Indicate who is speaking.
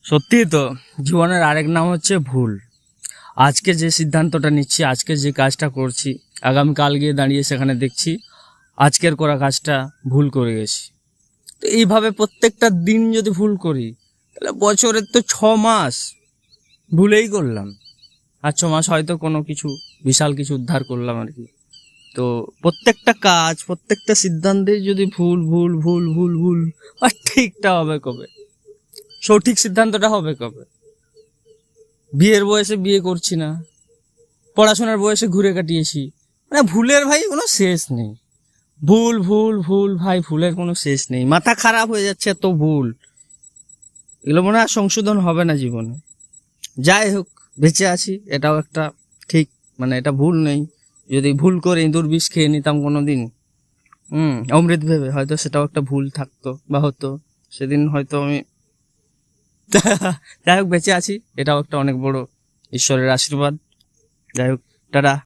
Speaker 1: সত্যি তো, জীবনের আরেক নাম হচ্ছে ভুল। আজকে যে সিদ্ধান্তটা নিচ্ছি, আজকে যে কাজটা করছি, আগামীকাল গিয়ে দাঁড়িয়ে সেখানে দেখছি আজকের করা কাজটা ভুল করে গেছি। তো এইভাবে প্রত্যেকটা দিন যদি ভুল করি, তাহলে বছরের তো 6 মাস ভুলেই করলাম। আর 6 মাস হয়তো কোনো কিছু বিশাল কিছু উদ্ধার করলাম আর কি। তো প্রত্যেকটা কাজ, প্রত্যেকটা সিদ্ধান্তে যদি ভুল ভুল ভুল ভুল ভুল, আর ঠিকটা হবে কবে? সঠিক সিদ্ধান্তটা হবে কবে? বিয়ের বয়সে বিয়ে করছি না, পড়াশোনার বয়সে ঘুরে কাটিয়েছি, মানে ভুলের ভাই কোনো শেষ নেই। ভুল ভুল ভুল ভাই, ভুলের কোনো শেষ নেই। মাথা খারাপ হয়ে যাচ্ছে এত ভুল, এগুলো মনে হয় আর সংশোধন হবে না জীবনে। যাই হোক, বেঁচে আছি এটাও একটা ঠিক, মানে এটা ভুল নেই। যদি ভুল করে ইঁদুর বিষ খেয়ে নিতাম কোনোদিন, অমৃত ভেবে, হয়তো সেটাও একটা ভুল থাকতো বা হতো, সেদিন হয়তো আমি যাই হোক বেঁচে আছি, এটাও একটা অনেক বড় ঈশ্বরের আশীর্বাদ। যাই হোক, টাটা।